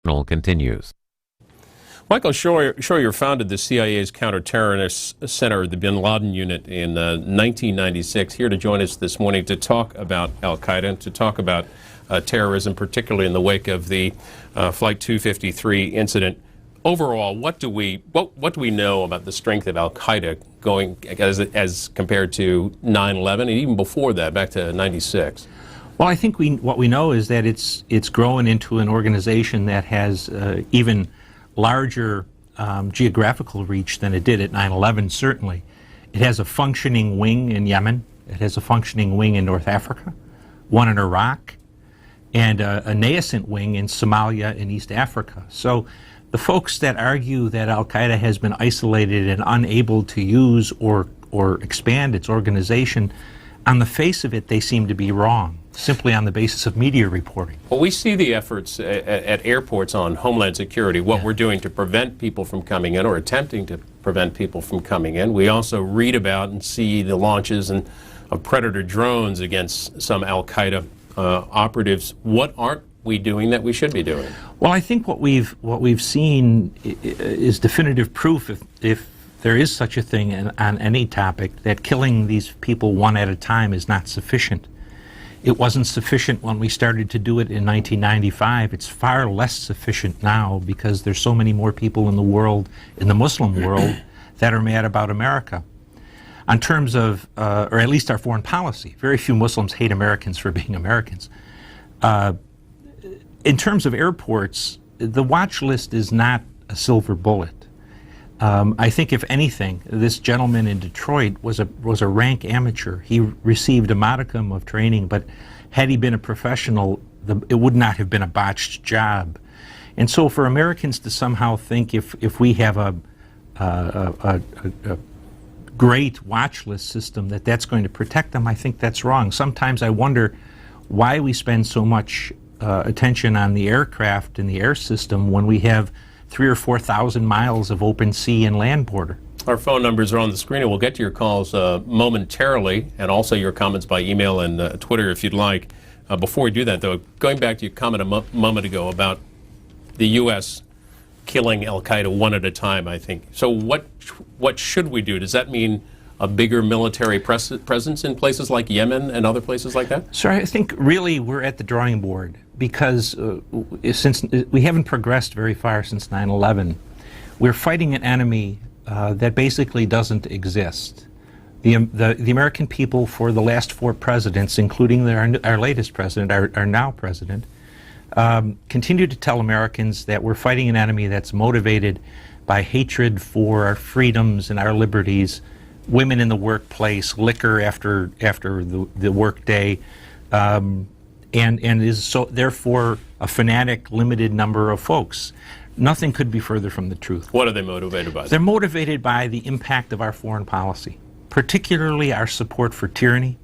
continues. Michael Scheuer founded the CIA's counterterrorist center, the Bin Laden unit, in 1996. Here to join us this morning to talk about al-Qaeda and to talk about terrorism, particularly in the wake of the Flight 253 incident. Overall, what do we know about the strength of al-Qaeda going as compared to 9/11 and even before that, back to 96? Well, I think what we know is that it's grown into an organization that has even larger geographical reach than it did at 9/11, certainly. It has a functioning wing in Yemen. It has a functioning wing in North Africa, one in Iraq, and a nascent wing in Somalia and East Africa. So the folks that argue that al-Qaeda has been isolated and unable to use or expand its organization, on the face of it, they seem to be wrong, simply on the basis of media reporting. Well, we see the efforts at airports on Homeland Security, what we're doing to prevent people from coming in or attempting to prevent people from coming in. We also read about and see the launches of Predator drones against some al-Qaeda operatives. What aren't we doing that we should be doing? Well, I think what we've seen is definitive proof, if there is such a thing on any topic, that killing these people one at a time is not sufficient. It wasn't sufficient when we started to do it in 1995. It's far less sufficient now because there's so many more people in the world, in the Muslim world, that are mad about America. In terms of, or at least our foreign policy, very few Muslims hate Americans for being Americans. In terms of airports, the watch list is not a silver bullet. I think, if anything, this gentleman in Detroit was a rank amateur. He received a modicum of training, but had he been a professional, it would not have been a botched job. And so, for Americans to somehow think if we have a great watch list system that's going to protect them, I think that's wrong. Sometimes I wonder why we spend so much attention on the aircraft and the air system when we have 3,000 or 4,000 miles of open sea and land border. Our phone numbers are on the screen, and we'll get to your calls momentarily, and also your comments by email and Twitter if you'd like. Before we do that, though, going back to your comment a moment ago about the U.S. killing al-Qaeda one at a time, I think. So what should we do? Does that mean a bigger military presence in places like Yemen and other places like that? So I think really we're at the drawing board because since we haven't progressed very far since 9/11, we're fighting an enemy that basically doesn't exist. The American people for the last 4 presidents, including our latest president, our now president, continue to tell Americans that we're fighting an enemy that's motivated by hatred for our freedoms and our liberties, women in the workplace, liquor after the work day, and is so therefore a fanatic, limited number of folks. Nothing could be further from the truth. What are they motivated by? They're motivated by the impact of our foreign policy, particularly our support for tyranny.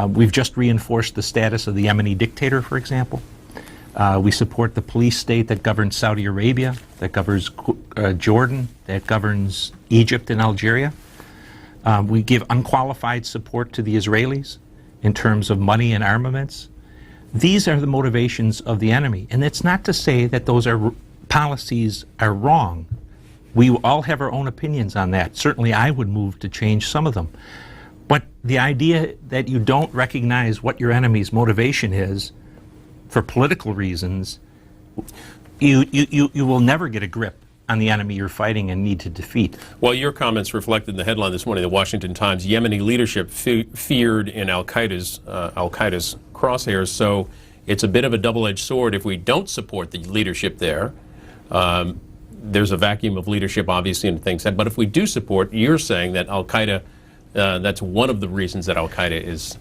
We've just reinforced the status of the Yemeni dictator, for example. We support the police state that governs Saudi Arabia, that governs Jordan, that governs Egypt and Algeria. We give unqualified support to the Israelis in terms of money and armaments. These are the motivations of the enemy. And it's not to say that those policies are wrong. We all have our own opinions on that. Certainly I would move to change some of them. But the idea that you don't recognize what your enemy's motivation is for political reasons, you will never get a grip on the enemy you're fighting and need to defeat. Well, your comments reflected in the headline this morning, the Washington Times, Yemeni leadership feared in al-Qaeda's crosshairs. So it's a bit of a double-edged sword. If we don't support the leadership there, there's a vacuum of leadership, obviously, and things. But if we do support, you're saying that al-Qaeda, that's one of the reasons that al-Qaeda is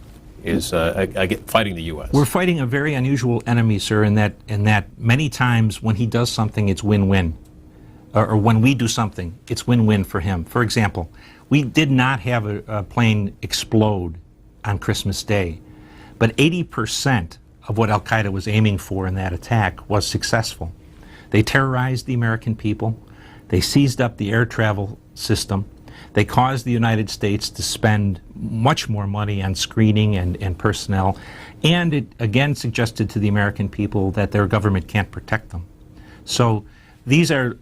fighting the U.S. We're fighting a very unusual enemy, sir, in that many times when he does something, it's win-win. Or when we do something, it's win-win for him. For example, we did not have a plane explode on Christmas Day, but 80% of what al-Qaeda was aiming for in that attack was successful. They terrorized the American people. They seized up the air travel system. They caused the United States to spend much more money on screening and personnel. And it again suggested to the American people that their government can't protect them. So these are,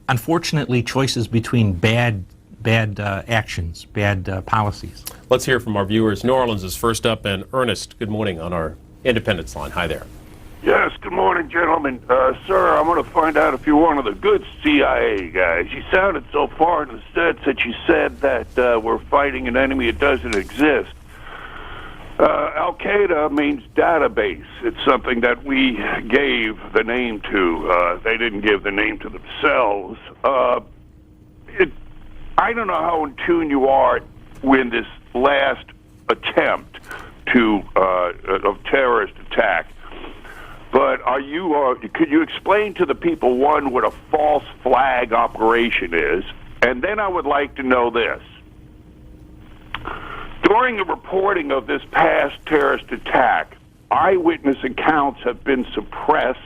unfortunately, choices between bad actions, bad policies. Let's hear from our viewers. New Orleans is first up, and Ernest, good morning on our Independence line. Hi there. Yes, good morning, gentlemen. Sir, I want to find out if you're one of the good CIA guys. You sounded so far in the sense that you said that we're fighting an enemy that doesn't exist. Al-Qaeda means database. It's something that we gave the name to. They didn't give the name to themselves. I don't know how in tune you are with this last attempt of terrorist attack. But could you explain to the people, one, what a false flag operation is? And then I would like to know this. During the reporting of this past terrorist attack, eyewitness accounts have been suppressed.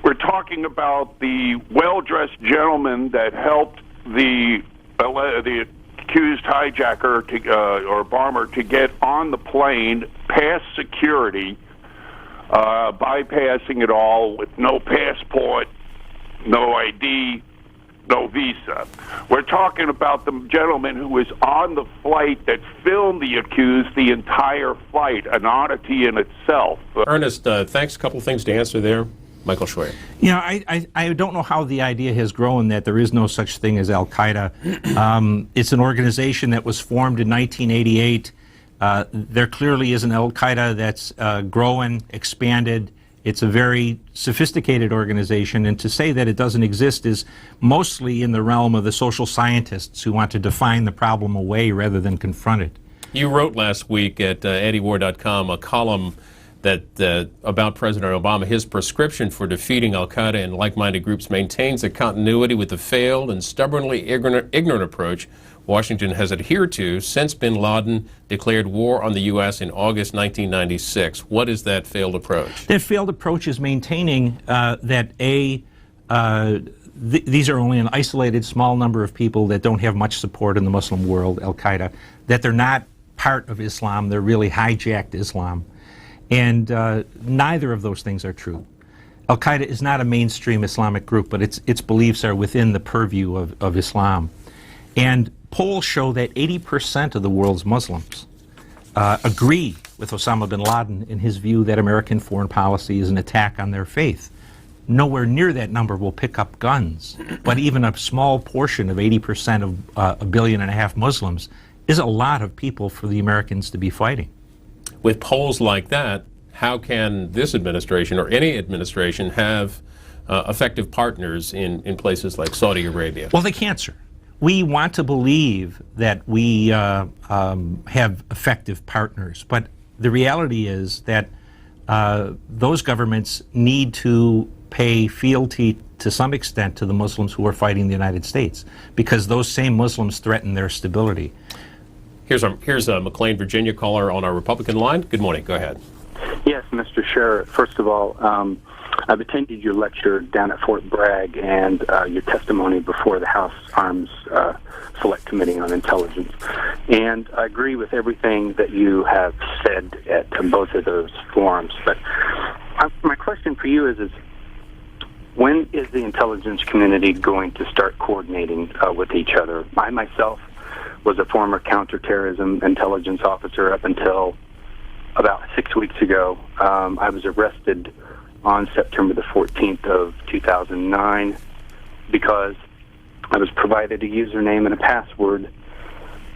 We're talking about the well-dressed gentleman that helped the accused hijacker or bomber to get on the plane past security, bypassing it all with no passport, no ID, no visa. We're talking about the gentleman who was on the flight that filmed the accused the entire flight, an oddity in itself. Ernest, thanks. A couple things to answer there. Michael Scheuer. You know, I don't know how the idea has grown that there is no such thing as Al-Qaeda. It's an organization that was formed in 1988. There clearly is an Al-Qaeda that's growing, expanded. It's a very sophisticated organization, and to say that it doesn't exist is mostly in the realm of the social scientists who want to define the problem away rather than confront it. You wrote last week at antiwar.com a column that about President Obama. His prescription for defeating al-Qaeda and like-minded groups maintains a continuity with the failed and stubbornly ignorant approach Washington has adhered to since bin Laden declared war on the U.S. in August 1996. What is that failed approach? That failed approach is maintaining that these are only an isolated small number of people that don't have much support in the Muslim world, al-Qaeda, that they're not part of Islam, they're really hijacked Islam. And neither of those things are true. Al-Qaeda is not a mainstream Islamic group, but its beliefs are within the purview of Islam. And polls show that 80% of the world's Muslims agree with Osama bin Laden in his view that American foreign policy is an attack on their faith. Nowhere near that number will pick up guns, but even a small portion of 80% of 1.5 billion Muslims is a lot of people for the Americans to be fighting. With polls like that, how can this administration or any administration have effective partners in places like Saudi Arabia? Well, they can't, sir. We want to believe that we have effective partners, but the reality is that those governments need to pay fealty to some extent to the Muslims who are fighting the United States, because those same Muslims threaten their stability. Here's a McLean, Virginia caller on our Republican line. Good morning. Go ahead. Yes, Mr. Scheuer. First of all, I've attended your lecture down at Fort Bragg and your testimony before the House Arms Select Committee on Intelligence. And I agree with everything that you have said at both of those forums. But my question for you is when is the intelligence community going to start coordinating with each other? I myself was a former counterterrorism intelligence officer up until about 6 weeks ago. I was arrested on September the 14th of 2009 because I was provided a username and a password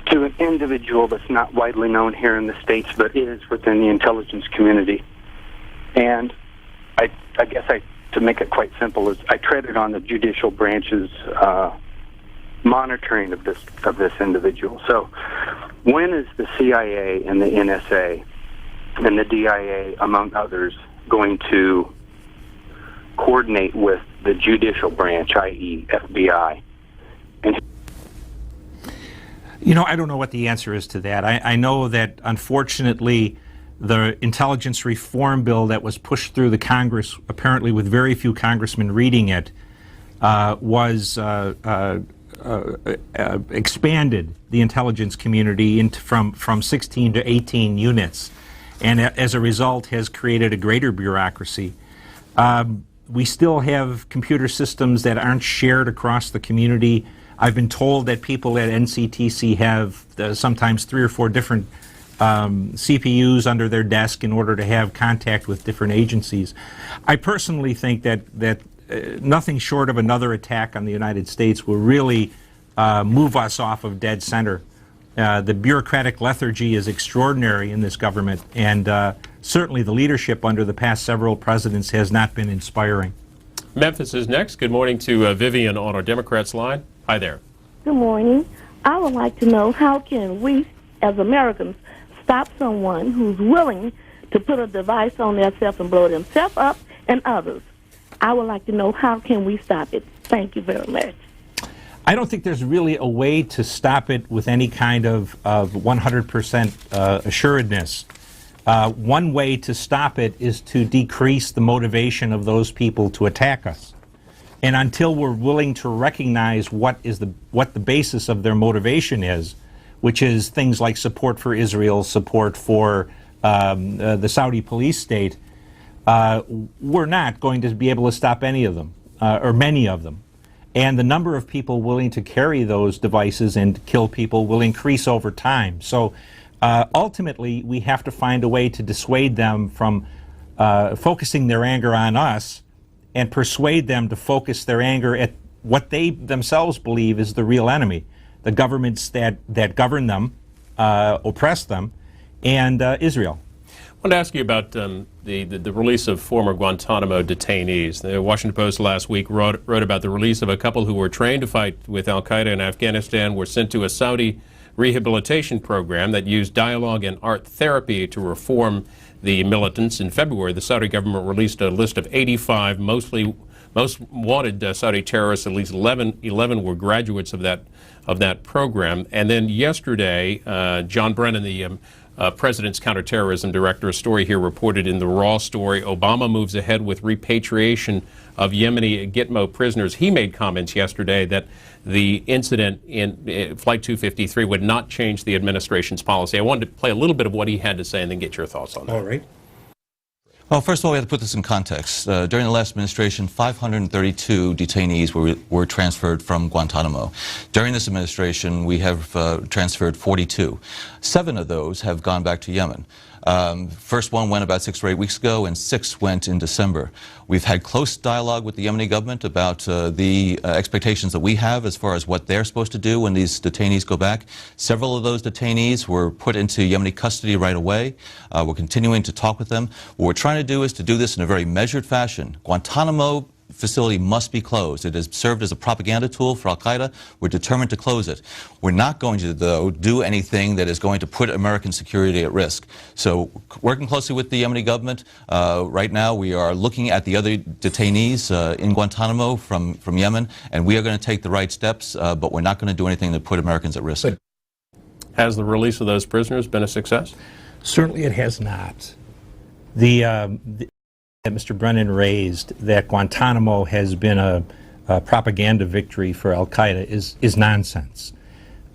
to an individual that's not widely known here in the States but is within the intelligence community. And I guess to make it quite simple, is I treaded on the judicial branch's monitoring of this individual. So when is the CIA and the NSA and the DIA, among others, going to coordinate with the judicial branch, i.e. FBI? And you know, I don't know what the answer is to that. I know that, unfortunately, the intelligence reform bill that was pushed through the Congress, apparently with very few congressmen reading it, expanded the intelligence community from 16 to 18 units, and as a result has created a greater bureaucracy. We still have computer systems that aren't shared across the community. I've been told that people at NCTC have sometimes 3 or 4 different CPUs under their desk in order to have contact with different agencies. I personally think that nothing short of another attack on the United States will really move us off of dead center. The bureaucratic lethargy is extraordinary in this government, and certainly the leadership under the past several presidents has not been inspiring. Memphis is next. Good morning to Vivian on our Democrats line. Hi there. Good morning. I would like to know, how can we as Americans stop someone who's willing to put a device on themselves and blow themselves up and others? I would like to know, how can we stop it? Thank you very much. I don't think there's really a way to stop it with any kind of 100% assuredness. One way to stop it is to decrease the motivation of those people to attack us. And until we're willing to recognize what the basis of their motivation is, which is things like support for Israel, support for the Saudi police state, we're not going to be able to stop any of them, or many of them. And the number of people willing to carry those devices and kill people will increase over time. So ultimately, we have to find a way to dissuade them from focusing their anger on us and persuade them to focus their anger at what they themselves believe is the real enemy, the governments that govern them, oppress them, and Israel. I want to ask you about the release of former Guantanamo detainees. The Washington Post last week wrote about the release of a couple who were trained to fight with al-Qaeda in Afghanistan, were sent to a Saudi rehabilitation program that used dialogue and art therapy to reform the militants. In February, the Saudi government released a list of 85 most wanted Saudi terrorists. At least 11 were graduates of that program. And then yesterday, John Brennan, the President's counterterrorism director, a story here reported in the Raw story, Obama moves ahead with repatriation of Yemeni Gitmo prisoners. He made comments yesterday that the incident in Flight 253 would not change the administration's policy. I wanted to play a little bit of what he had to say and then get your thoughts on that. All right. Well, first of all, we have to put this in context. During the last administration, 532 detainees were transferred from Guantanamo. During this administration, we have transferred 42. 7 of those have gone back to Yemen. First one went about 6 or 8 weeks ago, and 6 went in December. We've had close dialogue with the Yemeni government about the expectations that we have as far as what they're supposed to do when these detainees go back. Several of those detainees were put into Yemeni custody right away. We're continuing to talk with them. What we're trying to do is to do this in a very measured fashion. Guantanamo facility must be closed. It has served as a propaganda tool for al-Qaeda. We're determined to close it. We're not going to, though, do anything that is going to put American security at risk. So, working closely with the Yemeni government, right now we are looking at the other detainees in Guantanamo from Yemen, and we are going to take the right steps, but we're not going to do anything that put Americans at risk. Has the release of those prisoners been a success? Certainly it has not. That Mr. Brennan raised, that Guantanamo has been a propaganda victory for al-Qaeda, is nonsense.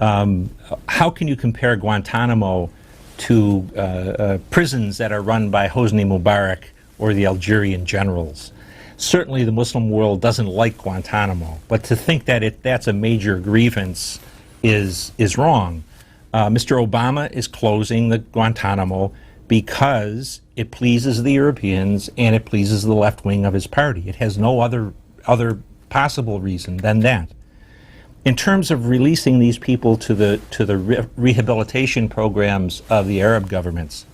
How can you compare Guantanamo to prisons that are run by Hosni Mubarak or the Algerian generals? Certainly the Muslim world doesn't like Guantanamo, but to think that that's a major grievance is wrong. Mr. Obama is closing the Guantanamo because it pleases the Europeans and it pleases the left wing of his party. It has no other possible reason than that. In terms of releasing these people to the rehabilitation programs of the Arab governments,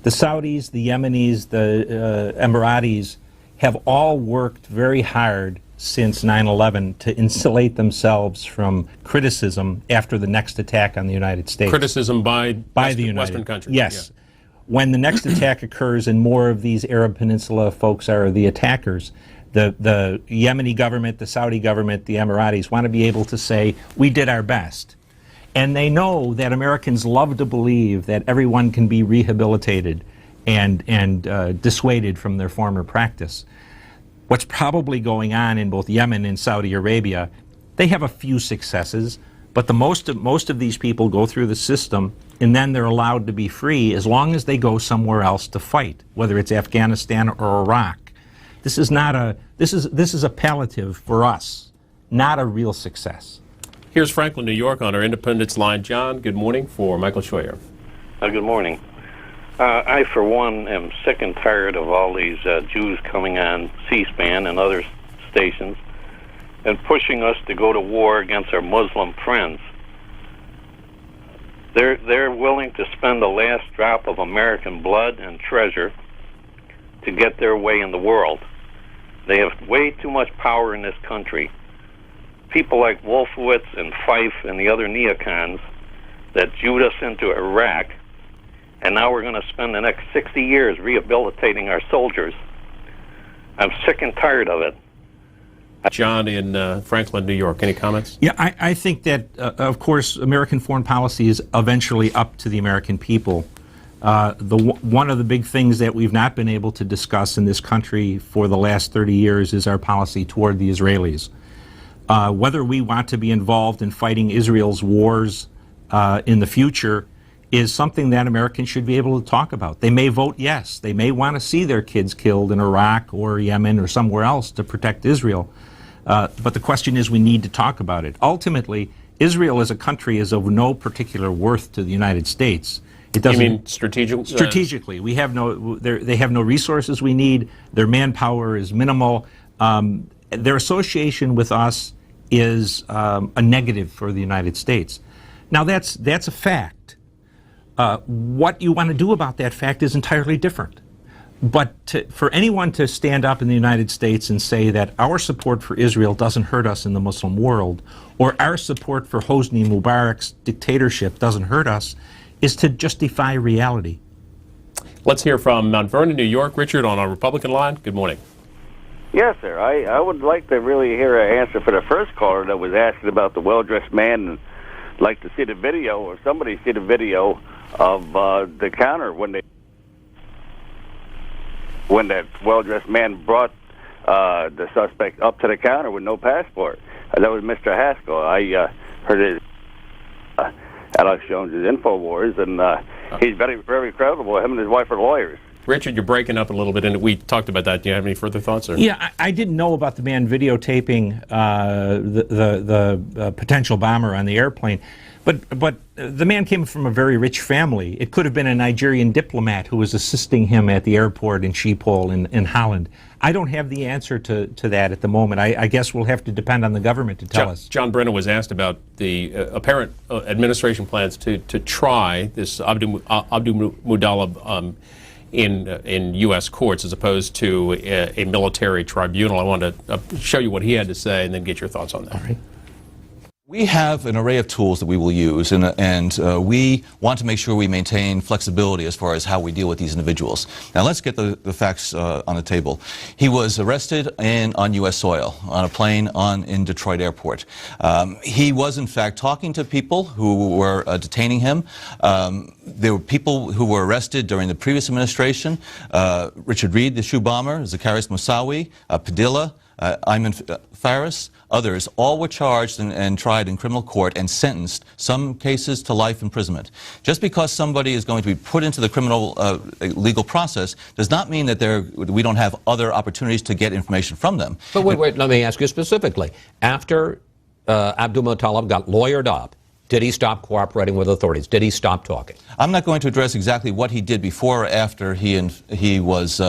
the Saudis, the Yemenis, the Emiratis have all worked very hard since 9/11 to insulate themselves from criticism after the next attack on the United States. Criticism by the Western countries. Yes. Yeah. When the next attack occurs and more of these Arab Peninsula folks are the attackers, the Yemeni government, the Saudi government, the Emiratis want to be able to say, we did our best. And they know that Americans love to believe that everyone can be rehabilitated and dissuaded from their former practice. What's probably going on in both Yemen and Saudi Arabia, they have a few successes, but most of these people go through the system and then they're allowed to be free as long as they go somewhere else to fight, whether it's Afghanistan or Iraq. This is not a this is a palliative for us, not a real success. Here's Franklin, New York, on our Independence line. John, good morning for Michael Scheuer. Good morning. I, for one, am sick and tired of all these Jews coming on C-SPAN and other stations and pushing us to go to war against our Muslim friends. They're willing to spend the last drop of American blood and treasure to get their way in the world. They have way too much power in this country. People like Wolfowitz and Fife and the other neocons that Jewed us into Iraq, and now we're going to spend the next 60 years rehabilitating our soldiers. I'm sick and tired of it. John in Franklin, New York. Any comments? Yeah, I think that, of course, American foreign policy is eventually up to the American people. One of the big things that we've not been able to discuss in this country for the last 30 years is our policy toward the Israelis. Whether we want to be involved in fighting Israel's wars in the future is something that Americans should be able to talk about. They may vote yes. They may want to see their kids killed in Iraq or Yemen or somewhere else to protect Israel. But the question is, we need to talk about it. Ultimately, Israel as a country is of no particular worth to the United States. It doesn't. You mean strategically? We have they have no resources we need. Their manpower is minimal. Their association with us is a negative for the United States. Now that's a fact. What you want to do about that fact is entirely different. But for anyone to stand up in the United States and say that our support for Israel doesn't hurt us in the Muslim world, or our support for Hosni Mubarak's dictatorship doesn't hurt us, is to just defy reality. Let's hear from Mount Vernon, New York. Richard on our Republican line. Good morning. Yes, sir. I would like to really hear an answer for the first caller that was asking about the well-dressed man, and like to see the video, or somebody see the video of the counter when that well-dressed man brought the suspect up to the counter with no passport. That was Mr. Haskell. I heard his Alex Jones's InfoWars, and he's very, very credible. Him and his wife are lawyers. Richard, you're breaking up a little bit, and we talked about that. Do you have any further thoughts? Or? Yeah, I didn't know about the man videotaping the potential bomber on the airplane. But the man came from a very rich family. It could have been a Nigerian diplomat who was assisting him at the airport in Schiphol in Holland. I don't have the answer to that at the moment. I guess we'll have to depend on the government to tell us. John Brennan was asked about the apparent administration plans to try this Abdu Mutallab in U.S. courts as opposed to a military tribunal. I wanted to show you what he had to say and then get your thoughts on that. All right. We have an array of tools that we will use, and we want to make sure we maintain flexibility as far as how we deal with these individuals. Now let's get the facts on the table. He was arrested on U.S. soil, on a plane in Detroit Airport. He was, in fact, talking to people who were detaining him. There were people who were arrested during the previous administration. Richard Reed, the shoe bomber, Zacharias Moussaoui, Padilla, Ayman Faris, others, all were charged and tried in criminal court and sentenced, some cases to life imprisonment. Just because somebody is going to be put into the criminal legal process does not mean that we don't have other opportunities to get information from them. But wait, let me ask you specifically. After Abdul Mutallab got lawyered up, did he stop cooperating with authorities? Did he stop talking? I'm not going to address exactly what he did before or after he was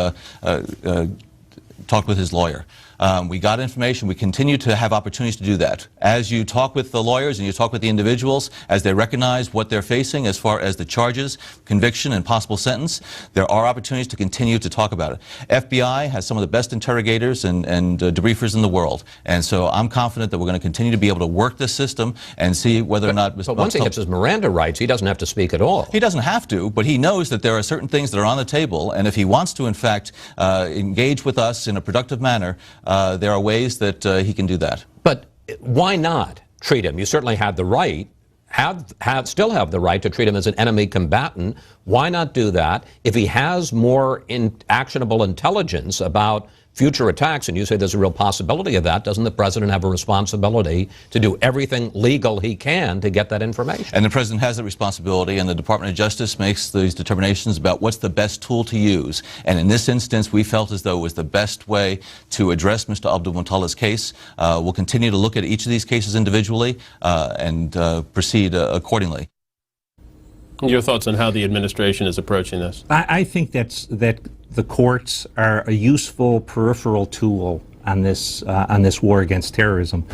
talked with his lawyer. We got information. We continue to have opportunities to do that. As you talk with the lawyers and you talk with the individuals, as they recognize what they're facing as far as the charges, conviction, and possible sentence, there are opportunities to continue to talk about it. FBI has some of the best interrogators and debriefers in the world. And so I'm confident that we're going to continue to be able to work this system and see whether or not... But once he gets his Miranda rights, he doesn't have to speak at all. He doesn't have to, but he knows that there are certain things that are on the table, and if he wants to, in fact, engage with us in a productive manner, there are ways that he can do that. But why not treat him? You certainly have the right, still have the right to treat him as an enemy combatant. Why not do that? If he has more actionable intelligence about future attacks, and you say there's a real possibility of that, doesn't the president have a responsibility to do everything legal he can to get that information? And the president has that responsibility, and the Department of Justice makes these determinations about what's the best tool to use. And in this instance, we felt as though it was the best way to address Mr. Abdul-Muttala's case. We'll continue to look at each of these cases individually and proceed accordingly. Your thoughts on how the administration is approaching this? I think that the courts are a useful peripheral tool on this war against terrorism.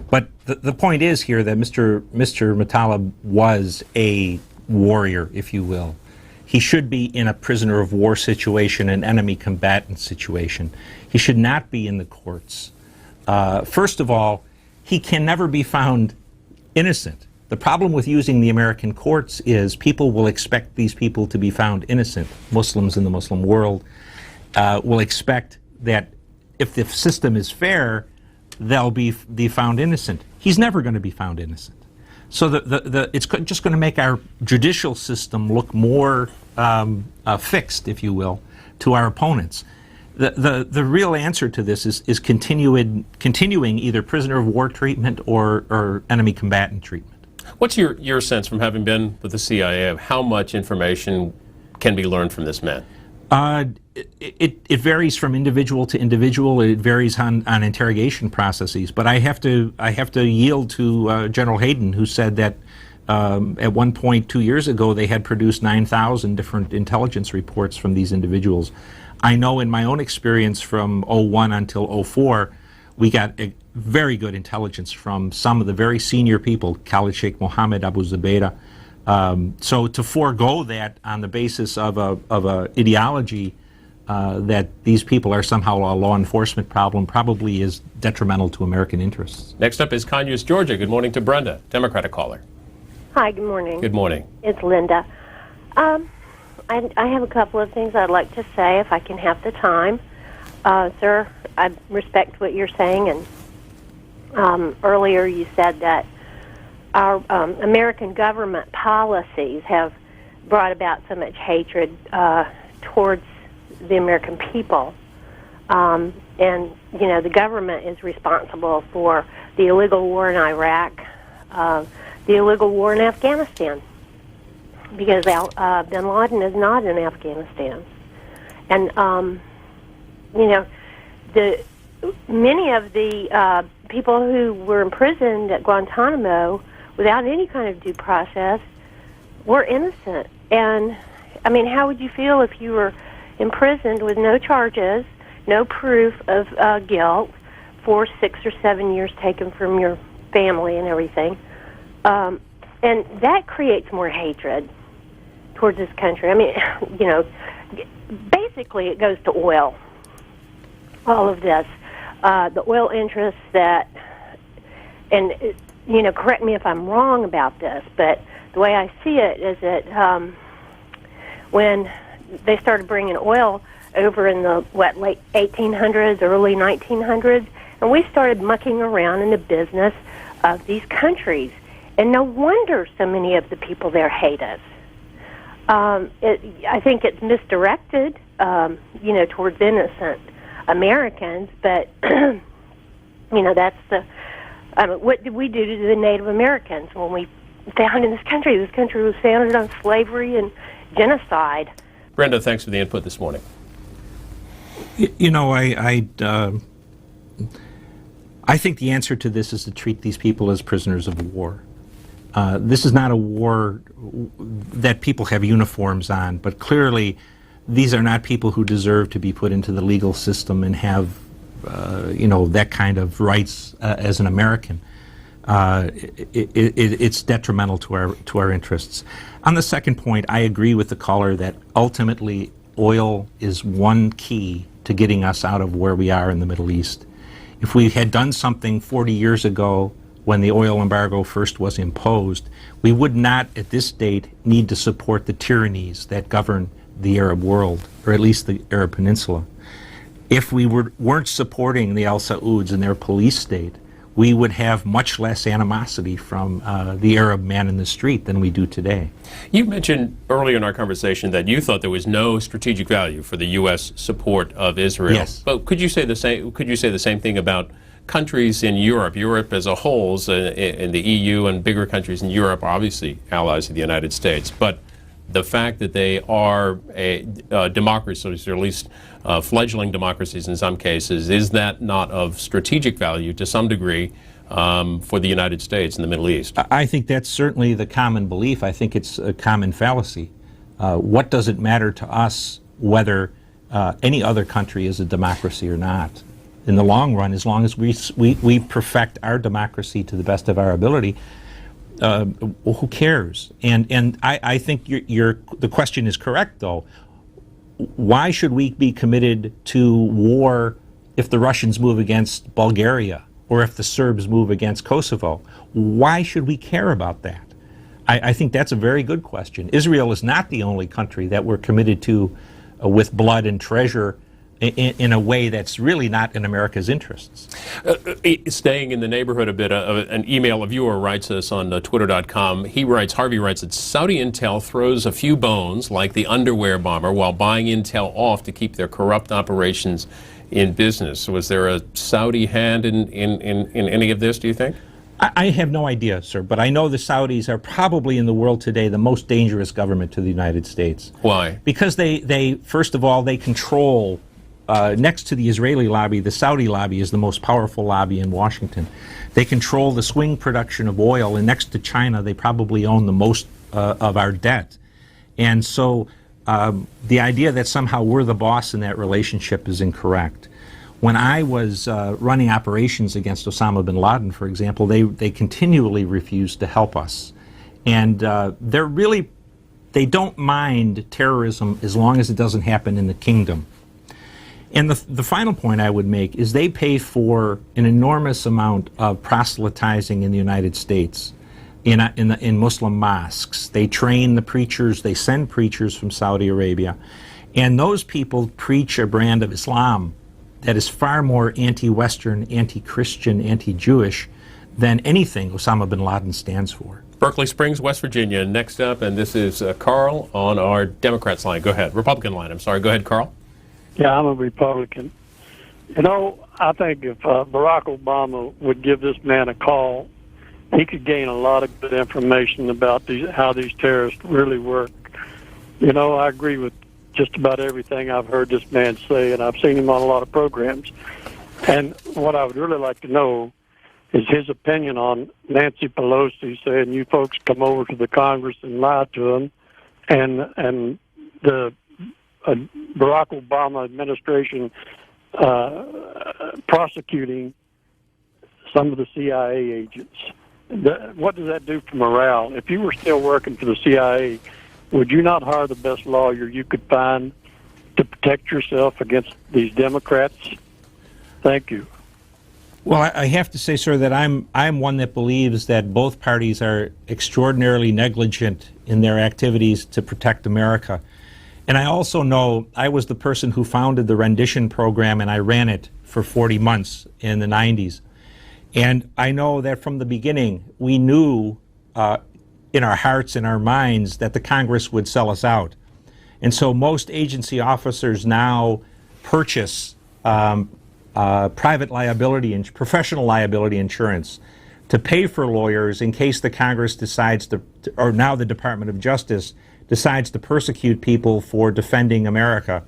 But the point is here that Mr. Muttala was a warrior, if you will. He should be in a prisoner of war situation, an enemy combatant situation. He should not be in the courts. First of all, he can never be found innocent. The problem with using the American courts is people will expect these people to be found innocent. Muslims in the Muslim world will expect that if the system is fair, they'll be found innocent. He's never going to be found innocent. So it's just going to make our judicial system look more fixed, if you will, to our opponents. The real answer to this is continuing either prisoner of war treatment or enemy combatant treatment. What's your sense from having been with the CIA of how much information can be learned from this man? It varies from individual to individual. It varies on interrogation processes. But I have to yield to General Hayden, who said that at one point 2 years ago they had produced 9,000 different intelligence reports from these individuals. I know in my own experience from 01 until 04, we got a very good intelligence from some of the very senior people, Khalid Sheikh Mohammed, Abu Zubaydah. So to forego that on the basis of a ideology that these people are somehow a law enforcement problem probably is detrimental to American interests. Next up is Conyers, Georgia. Good morning to Brenda, Democratic caller. Hi, good morning. Good morning. It's Linda. I have a couple of things I'd like to say if I can have the time. Sir, I respect what you're saying, and earlier you said that our American government policies have brought about so much hatred towards the American people. And, you know, the government is responsible for the illegal war in Iraq, the illegal war in Afghanistan, because bin Laden is not in Afghanistan. And, you know, many of the people who were imprisoned at Guantanamo without any kind of due process were innocent. And, I mean, how would you feel if you were imprisoned with no charges, no proof of guilt for 6 or 7 years taken from your family and everything? And that creates more hatred towards this country. I mean, you know, basically it goes to oil, all of this. The oil interests that, and, you know, correct me if I'm wrong about this, but the way I see it is that when they started bringing oil over in the, late 1800s, early 1900s, and we started mucking around in the business of these countries. And no wonder so many of the people there hate us. I think it's misdirected, you know, towards innocent Americans, but, you know, that's the, what did we do to the Native Americans when we founded this country? This country was founded on slavery and genocide. Brenda, thanks for the input this morning. You know, I think the answer to this is to treat these people as prisoners of war. This is not a war that people have uniforms on, but clearly these are not people who deserve to be put into the legal system and have, you know, that kind of rights as an American. It's detrimental to our interests. On the second point, I agree with the caller that ultimately oil is one key to getting us out of where we are in the Middle East. If we had done something 40 years ago when the oil embargo first was imposed, we would not at this date need to support the tyrannies that govern the Arab world, or at least the Arab Peninsula. If we weren't supporting the Al Sauds and their police state, we would have much less animosity from the Arab man in the street than we do today. You mentioned earlier in our conversation that you thought there was no strategic value for the U.S. support of Israel. Yes. But could you say the same? Could you say the same thing about countries in Europe? Europe as a whole, in the EU and bigger countries in Europe, are obviously allies of the United States. But the fact that they are democracies, or at least fledgling democracies in some cases, is that not of strategic value to some degree for the United States in the Middle East? I think that's certainly the common belief. I think it's a common fallacy. What does it matter to us whether any other country is a democracy or not? In the long run, as long as we perfect our democracy to the best of our ability, who cares? And I think the question is correct, though. Why should we be committed to war if the Russians move against Bulgaria or if the Serbs move against Kosovo? Why should we care about that? I think that's a very good question. Israel is not the only country that we're committed to with blood and treasure in a way that's really not in America's interests. Staying in the neighborhood a bit, an email viewer writes us on Twitter.com. Harvey writes that Saudi intel throws a few bones, like the underwear bomber, while buying intel off to keep their corrupt operations in business. Was there a Saudi hand in any of this, do you think? I have no idea, sir, but I know the Saudis are probably in the world today the most dangerous government to the United States. Why? Because they first of all, they control, next to the Israeli lobby, the Saudi lobby is the most powerful lobby in Washington. They control the swing production of oil, and next to China, they probably own the most of our debt. And so the idea that somehow we're the boss in that relationship is incorrect. When I was running operations against Osama bin Laden, for example, they continually refused to help us. And they don't mind terrorism as long as it doesn't happen in the kingdom. And the final point I would make is they pay for an enormous amount of proselytizing in the United States in Muslim mosques. They train the preachers, they send preachers from Saudi Arabia, and those people preach a brand of Islam that is far more anti-Western, anti-Christian, anti-Jewish than anything Osama bin Laden stands for. Berkeley Springs, West Virginia, next up, and this is Carl on our Democrats line. Go ahead. Republican line, I'm sorry. Go ahead, Carl. Yeah, I'm a Republican. You know, I think if Barack Obama would give this man a call, he could gain a lot of good information about how these terrorists really work. You know, I agree with just about everything I've heard this man say, and I've seen him on a lot of programs. And what I would really like to know is his opinion on Nancy Pelosi saying, you folks come over to the Congress and lie to them, and the Barack Obama administration prosecuting some of the CIA agents. What does that do for morale? If you were still working for the CIA, would you not hire the best lawyer you could find to protect yourself against these Democrats? Thank you. Well, I have to say, sir, that I'm one that believes that both parties are extraordinarily negligent in their activities to protect America. And I also know I was the person who founded the rendition program, and I ran it for 40 months in the 90s. And I know that from the beginning, we knew in our hearts and our minds that the Congress would sell us out. And so most agency officers now purchase private liability and professional liability insurance to pay for lawyers in case the Congress decides to, or now the Department of Justice decides to persecute people for defending America.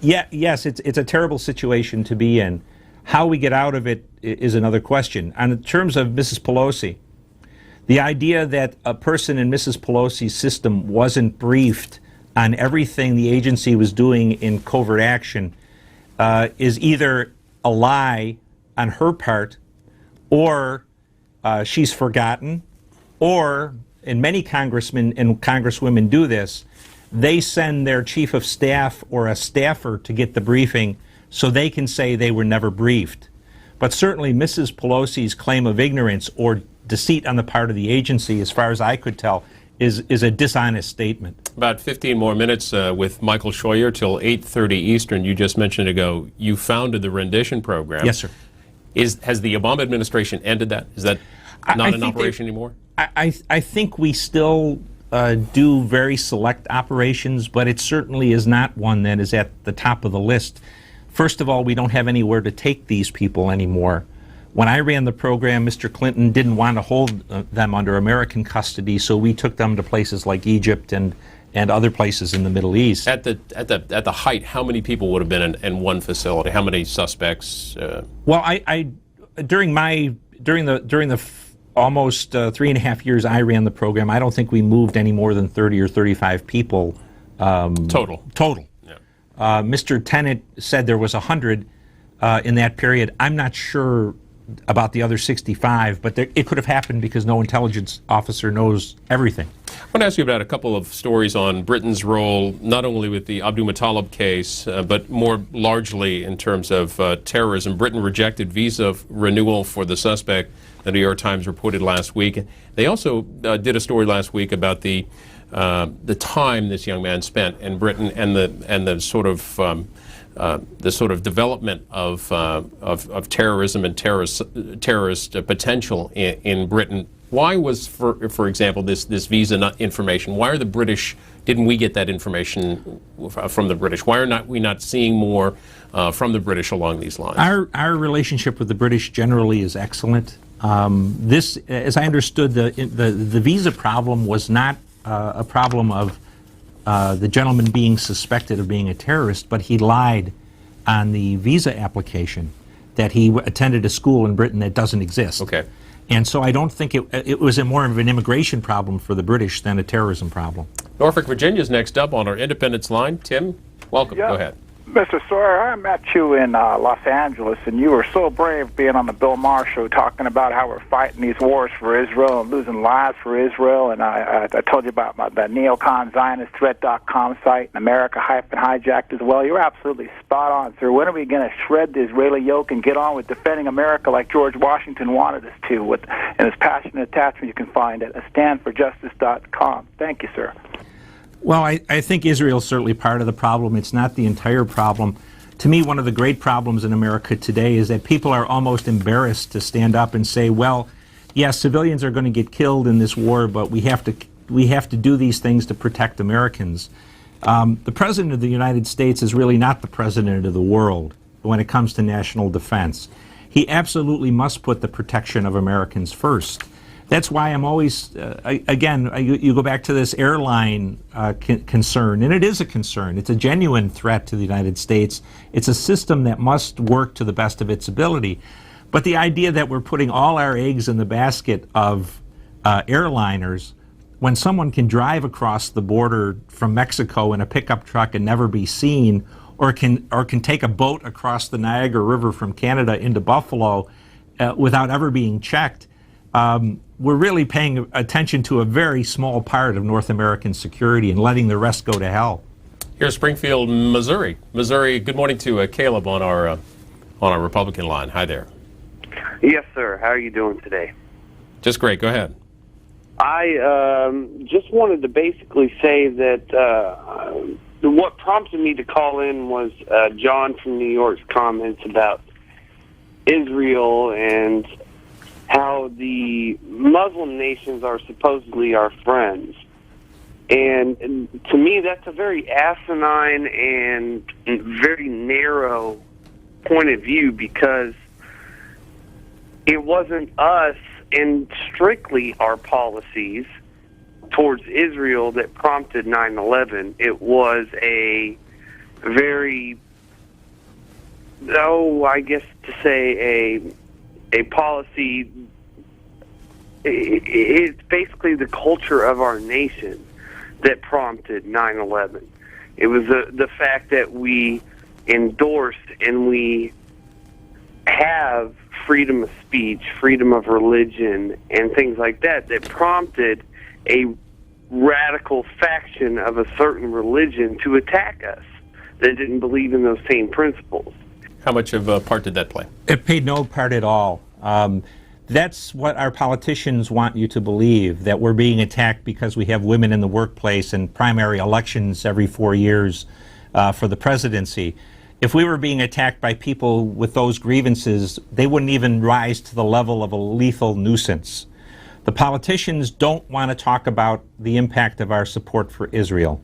Yes, it's a terrible situation to be in. How we get out of it is another question. And in terms of Mrs. Pelosi, the idea that a person in Mrs. Pelosi's system wasn't briefed on everything the agency was doing in covert action is either a lie on her part, or she's forgotten, or, and many congressmen and congresswomen do this, they send their chief of staff or a staffer to get the briefing so they can say they were never briefed. But certainly Mrs. Pelosi's claim of ignorance or deceit on the part of the agency, as far as I could tell, is a dishonest statement. About 15 more minutes with Michael Scheuer till 8:30 Eastern. You just mentioned ago you founded the rendition program. Yes, sir. Has the Obama administration ended that? Is that not in operation anymore? I think we still do very select operations, but it certainly is not one that is at the top of the list. First of all, we don't have anywhere to take these people anymore. When I ran the program, Mr. Clinton didn't want to hold them under American custody, so we took them to places like Egypt and other places in the Middle East. At the height, how many people would have been in one facility? How many suspects? Well, during the almost 3.5 years I ran the program, I don't think we moved any more than 30 or 35 people total. Yeah. Mr. Tennant said there was 100 in that period. I'm not sure about the other 65, but it could have happened because no intelligence officer knows everything. I want to ask you about a couple of stories on Britain's role, not only with the Abdul-Muttalib case, but more largely in terms of terrorism. Britain rejected visa renewal for the suspect, the New York Times reported last week. They also did a story last week about the time this young man spent in Britain and the sort of development of terrorism and terrorist potential in Britain. Why was, for example, this visa information? Why are the British? Didn't we get that information from the British? Why are we not seeing more from the British along these lines? Our relationship with the British generally is excellent. This, as I understood, the visa problem was not a problem of the gentleman being suspected of being a terrorist, but he lied on the visa application that he attended a school in Britain that doesn't exist. Okay. And so I don't think it was more of an immigration problem for the British than a terrorism problem. Norfolk, Virginia's next up on our Independence line. Tim, welcome. Yeah. Go ahead. Mr. Sawyer, I met you in Los Angeles, and you were so brave being on the Bill Maher show talking about how we're fighting these wars for Israel and losing lives for Israel. And I told you about the neocon Zionist threat.com site and America-hijacked as well. You're absolutely spot on, sir. When are we going to shred the Israeli yoke and get on with defending America like George Washington wanted us to, and his passionate attachment you can find at standforjustice.com. Thank you, sir. Well, I think Israel is certainly part of the problem. It's not the entire problem. To me, one of the great problems in America today is that people are almost embarrassed to stand up and say, well, yes, civilians are going to get killed in this war, but we have to do these things to protect Americans. The President of the United States is really not the President of the world when it comes to national defense. He absolutely must put the protection of Americans first. That's why I'm always, you go back to this airline concern, and it is a concern. It's a genuine threat to the United States. It's a system that must work to the best of its ability. But the idea that we're putting all our eggs in the basket of airliners, when someone can drive across the border from Mexico in a pickup truck and never be seen, or can take a boat across the Niagara River from Canada into Buffalo without ever being checked, we're really paying attention to a very small part of North American security and letting the rest go to hell. Here's Springfield, Missouri. Missouri, good morning to Caleb on our Republican line. Hi there. Yes, sir. How are you doing today? Just great. Go ahead. I just wanted to basically say that what prompted me to call in was John from New York's comments about Israel and how the Muslim nations are supposedly our friends. And to me, that's a very asinine and very narrow point of view, because it wasn't us and strictly our policies towards Israel that prompted 9/11. It was a very, I guess to say a policy. It's basically the culture of our nation that prompted 9/11. It was the fact that we endorsed and we have freedom of speech, freedom of religion, and things like that prompted a radical faction of a certain religion to attack us that didn't believe in those same principles. How much of a part did that play? It played no part at all. That's what our politicians want you to believe, that we're being attacked because we have women in the workplace and primary elections every 4 years for the presidency. If we were being attacked by people with those grievances, they wouldn't even rise to the level of a lethal nuisance. The politicians don't want to talk about the impact of our support for Israel.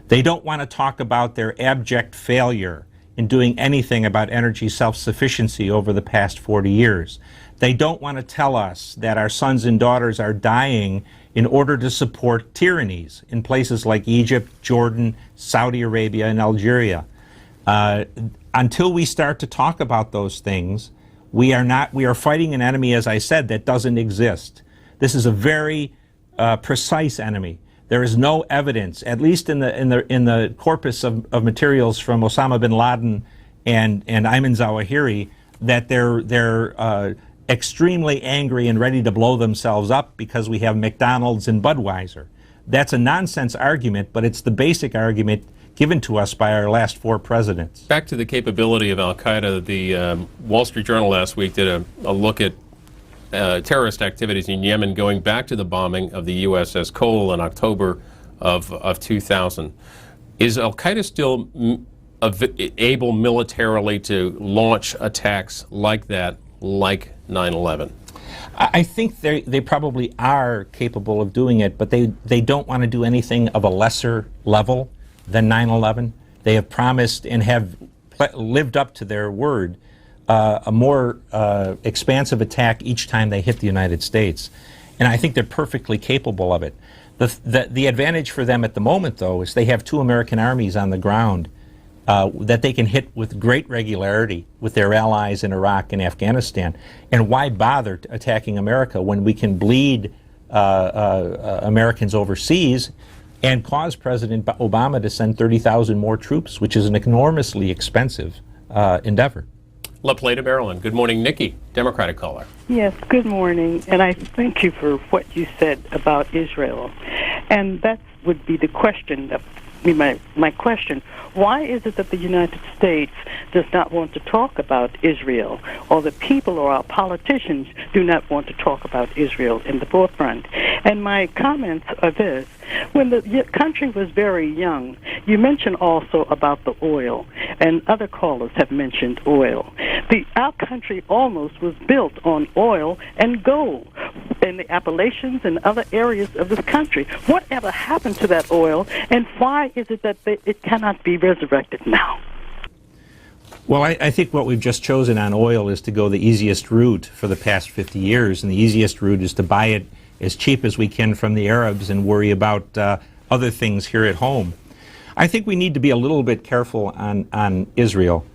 They don't want to talk about their abject failure in doing anything about energy self-sufficiency over the past 40 years. They don't want to tell us that our sons and daughters are dying in order to support tyrannies in places like Egypt, Jordan, Saudi Arabia, and Algeria. Until we start to talk about those things, we are fighting an enemy, as I said, that doesn't exist. This is a very precise enemy. There is no evidence, at least in the corpus of materials from Osama bin Laden and Ayman Zawahiri, that they're extremely angry and ready to blow themselves up because we have McDonald's and Budweiser. That's a nonsense argument, but it's the basic argument given to us by our last 4 presidents. Back to the capability of al-Qaeda, the Wall Street Journal last week did a look at terrorist activities in Yemen going back to the bombing of the USS Cole in October of 2000. Is al-Qaeda still able militarily to launch attacks like that, like 9/11? I think they probably are capable of doing it, but they don't want to do anything of a lesser level than 9/11. They have promised and have lived up to their word a more expansive attack each time they hit the United States. And I think they're perfectly capable of it. The advantage for them at the moment, though, is they have 2 American armies on the ground that they can hit with great regularity with their allies in Iraq and Afghanistan. And why bother attacking America when we can bleed Americans overseas and cause President Obama to send 30,000 more troops, which is an enormously expensive endeavor. La Plata, Maryland. Good morning, Nikki, Democratic caller. Yes, good morning, and I thank you for what you said about Israel. And that would be the question, my question. Why is it that the United States does not want to talk about Israel, or the people or our politicians do not want to talk about Israel in the forefront? And my comments are this. When the country was very young, you mentioned also about the oil, and other callers have mentioned oil. Our country almost was built on oil and gold in the Appalachians and other areas of this country. Whatever happened to that oil, and why is it that it cannot be resurrected now? Well, I think what we've just chosen on oil is to go the easiest route for the past 50 years, and the easiest route is to buy it as cheap as we can from the Arabs and worry about other things here at home. I think we need to be a little bit careful on Israel.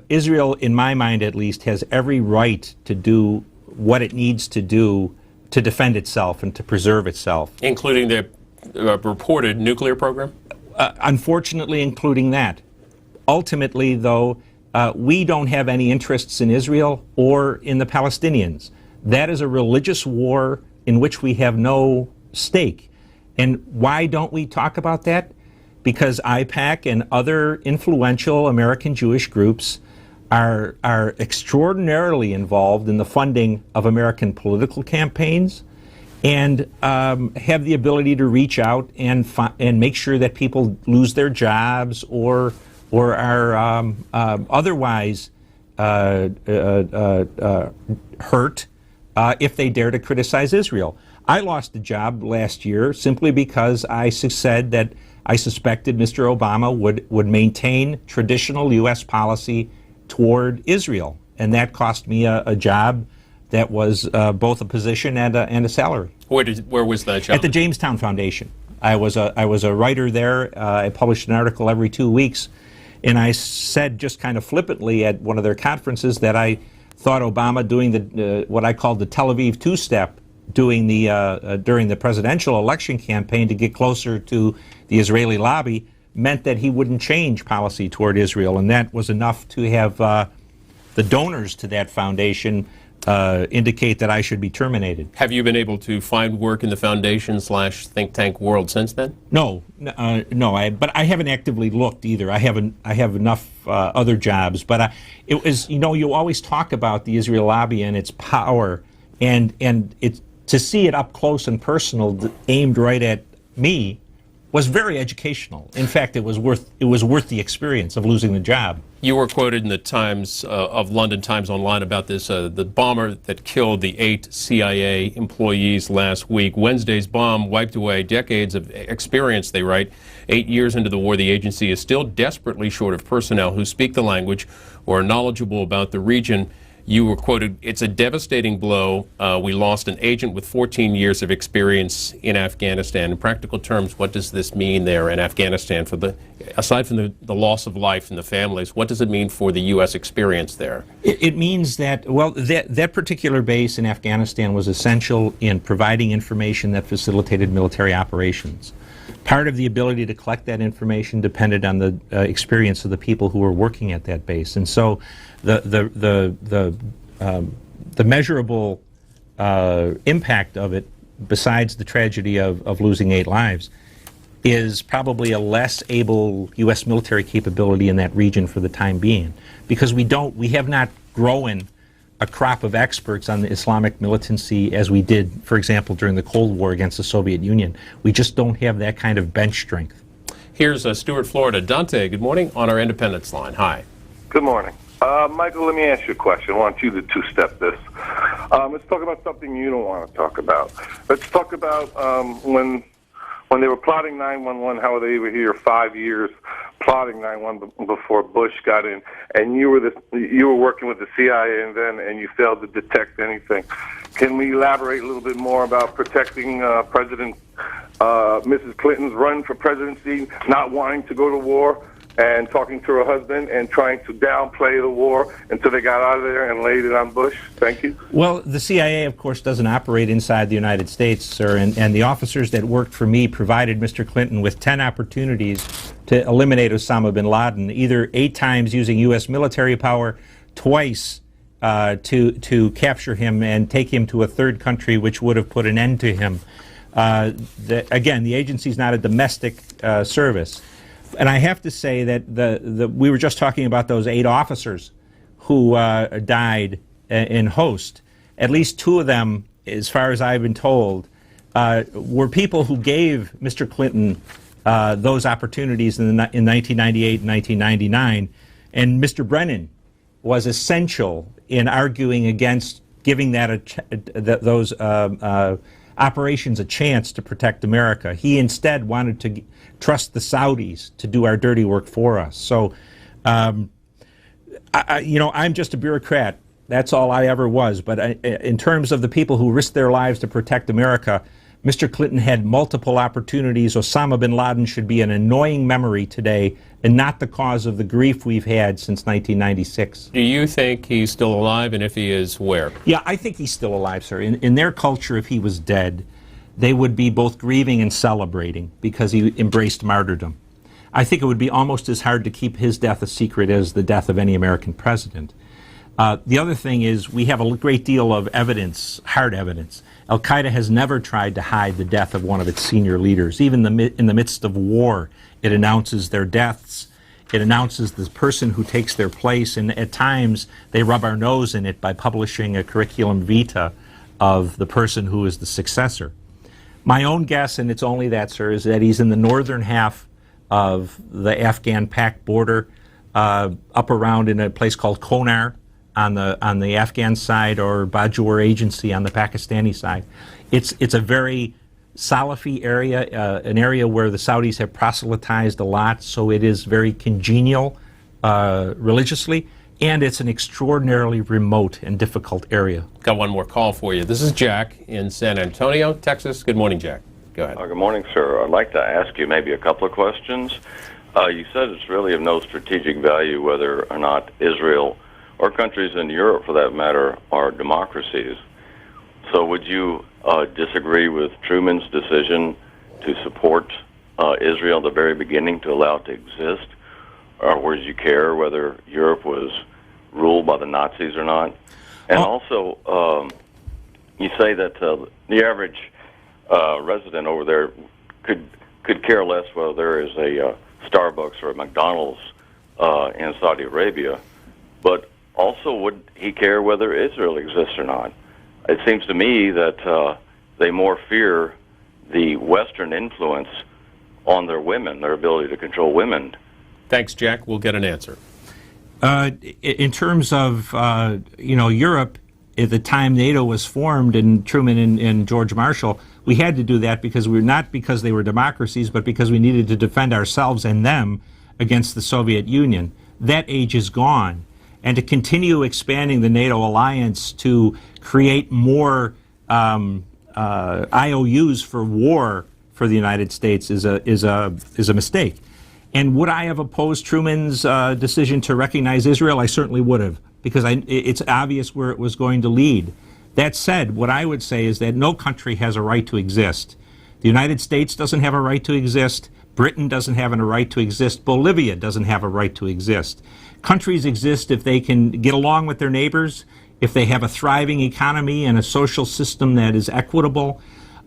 Israel, in my mind at least, has every right to do what it needs to do to defend itself and to preserve itself. Including the reported nuclear program? Unfortunately, including that. Ultimately, though, we don't have any interests in Israel or in the Palestinians. That is a religious war in which we have no stake. And why don't we talk about that? Because IPAC and other influential American Jewish groups are extraordinarily involved in the funding of American political campaigns and have the ability to reach out and make sure that people lose their jobs or are otherwise hurt if they dare to criticize Israel. I lost a job last year simply because I said that I suspected Mr. Obama would maintain traditional U.S. policy toward Israel, and that cost me a job that was both a position and a salary. Where was that job? At the Jamestown Foundation. I was a writer there. I published an article every 2 weeks, and I said just kind of flippantly at one of their conferences that I thought Obama doing what I called the Tel Aviv two-step during the presidential election campaign to get closer to the Israeli lobby meant that he wouldn't change policy toward Israel, and that was enough to have the donors to that foundation indicate that I should be terminated. Have you been able to find work in the foundation/think tank world since then? No, but I haven't actively looked either. I have enough other jobs, but it was, you always talk about the Israel lobby and its power and to see it up close and personal, aimed right at me, was very educational. In fact, it was worth the experience of losing the job. You were quoted in the Times of London Times Online about this, the bomber that killed the 8 CIA employees last week. Wednesday's bomb wiped away decades of experience, they write. 8 years into the war, the agency is still desperately short of personnel who speak the language or are knowledgeable about the region. You were quoted, "It's a devastating blow. We lost an agent with 14 years of experience in Afghanistan." In practical terms, what does this mean there in Afghanistan, aside from the loss of life and the families, what does it mean for the U.S. experience there? It means that, well, that particular base in Afghanistan was essential in providing information that facilitated military operations. Part of the ability to collect that information depended on the experience of the people who were working at that base, and so the measurable impact of it, besides the tragedy of losing 8 lives, is probably a less able U.S. military capability in that region for the time being, because we have not grown a crop of experts on the Islamic militancy as we did, for example, during the Cold War against the Soviet Union. We just don't have that kind of bench strength. Here's Stuart, Florida. Dante, good morning, on our Independence line. Hi. Good morning. Michael, let me ask you a question. I want you to two-step this. Let's talk about something you don't want to talk about. Let's talk about when they were plotting 9/11, how they were here 5 years plotting 9/11 before Bush got in, and you were working with the CIA and you failed to detect anything. Can we elaborate a little bit more about protecting Mrs. Clinton's run for presidency, not wanting to go to war, and talking to her husband and trying to downplay the war until they got out of there and laid it on Bush? Thank you. Well, the CIA, of course, doesn't operate inside the United States, sir, and the officers that worked for me provided Mr. Clinton with 10 opportunities to eliminate Osama bin Laden, either 8 times using U.S. military power, twice to capture him and take him to a third country, which would have put an end to him. Again, the agency's not a domestic service. And I have to say that we were just talking about those 8 officers who died in Host. At least 2 of them, as far as I've been told, were people who gave Mr. Clinton those opportunities in 1998 and 1999. And Mr. Brennan was essential in arguing against giving those operations a chance to protect America. He instead wanted to trust the Saudis to do our dirty work for us. So, I'm just a bureaucrat. That's all I ever was. But in terms of the people who risked their lives to protect America, Mr. Clinton had multiple opportunities. Osama bin Laden should be an annoying memory today and not the cause of the grief we've had since 1996. Do you think he's still alive, and if he is, where? Yeah, I think he's still alive, sir. In their culture, if he was dead, they would be both grieving and celebrating because he embraced martyrdom. I think it would be almost as hard to keep his death a secret as the death of any American president. The other thing is we have a great deal of evidence, hard evidence. Al-Qaeda has never tried to hide the death of one of its senior leaders. Even in the midst of war, it announces their deaths. It announces the person who takes their place, and at times they rub our nose in it by publishing a curriculum vitae of the person who is the successor. My own guess, and it's only that, sir, is that he's in the northern half of the Afghan-Pak border, up around in a place called Konar on the Afghan side, or Bajor Agency on the Pakistani side. It's a very Salafi area, an area where the Saudis have proselytized a lot, so it is very congenial religiously, and it's an extraordinarily remote and difficult area. Got one more call for you. This is Jack in San Antonio, Texas. Good morning, Jack. Go ahead. Good morning, sir. I'd like to ask you maybe a couple of questions. You said it's really of no strategic value whether or not Israel, or countries in Europe for that matter, are democracies. So would you disagree with Truman's decision to support Israel at the very beginning to allow it to exist? Or would you care whether Europe was ruled by the Nazis or not? And also, you say that the average resident over there could care less whether there is a Starbucks or a McDonald's in Saudi Arabia, but also would he care whether Israel exists or not? it seems to me that they more fear the Western influence on their women, their ability to control women. Thanks, Jack. We'll get an answer. In terms of Europe, at the time NATO was formed, and Truman and George Marshall, we had to do that because not because they were democracies, but because we needed to defend ourselves and them against the Soviet Union. That age is gone, and to continue expanding the NATO alliance to create more IOUs for war for the United States is a mistake. And would I have opposed Truman's decision to recognize Israel? I certainly would have, because it's obvious where it was going to lead. That said, what I would say is that no country has a right to exist. The United States doesn't have a right to exist. Britain doesn't have a right to exist. Bolivia doesn't have a right to exist. Countries exist if they can get along with their neighbors, if they have a thriving economy and a social system that is equitable.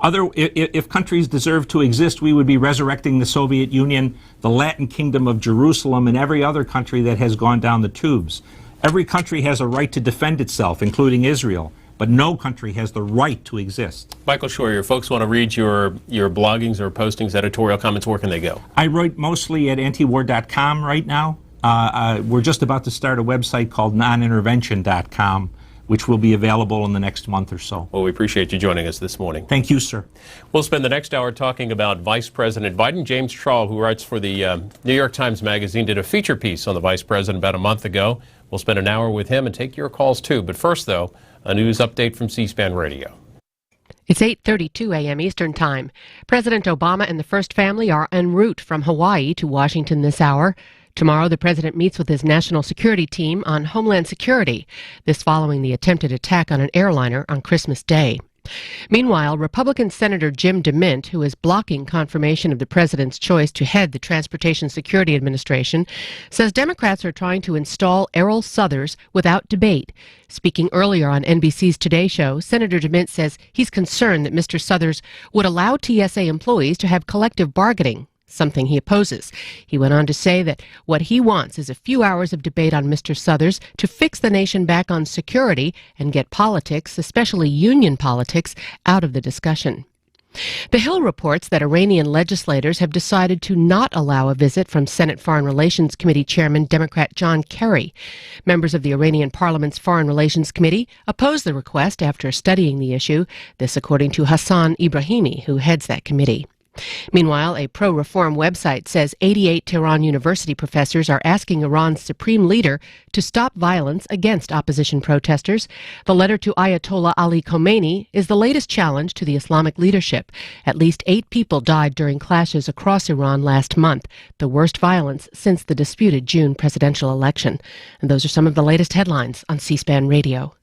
If countries deserve to exist, we would be resurrecting the Soviet Union, the Latin Kingdom of Jerusalem, and every other country that has gone down the tubes. Every country has a right to defend itself, including Israel, but no country has the right to exist. Michael Scheuer, folks want to read your bloggings or postings, editorial comments, where can they go? I write mostly at antiwar.com right now. We're just about to start a website called nonintervention.com, which will be available in the next month or so. Well, we appreciate you joining us this morning. Thank you, sir. We'll spend the next hour talking about Vice President Biden. James Trawl, who writes for the New York Times Magazine, did a feature piece on the Vice President about a month ago. We'll spend an hour with him and take your calls, too. But first, though, a news update from C-SPAN Radio. It's 8:32 a.m. Eastern Time. President Obama and the First Family are en route from Hawaii to Washington this hour. Tomorrow, the president meets with his national security team on Homeland Security, this following the attempted attack on an airliner on Christmas Day. Meanwhile, Republican Senator Jim DeMint, who is blocking confirmation of the president's choice to head the Transportation Security Administration, says Democrats are trying to install Errol Southers without debate. Speaking earlier on NBC's Today Show, Senator DeMint says he's concerned that Mr. Southers would allow TSA employees to have collective bargaining, something he opposes. He went on to say that what he wants is a few hours of debate on Mr. Southers to fix the nation back on security and get politics, especially union politics, out of the discussion. The Hill reports that Iranian legislators have decided to not allow a visit from Senate Foreign Relations Committee Chairman Democrat John Kerry. Members of the Iranian Parliament's Foreign Relations Committee opposed the request after studying the issue, this according to Hassan Ibrahimi, who heads that committee. Meanwhile, a pro-reform website says 88 Tehran University professors are asking Iran's supreme leader to stop violence against opposition protesters. The letter to Ayatollah Ali Khomeini is the latest challenge to the Islamic leadership. At least 8 people died during clashes across Iran last month, the worst violence since the disputed June presidential election. And those are some of the latest headlines on C-SPAN Radio.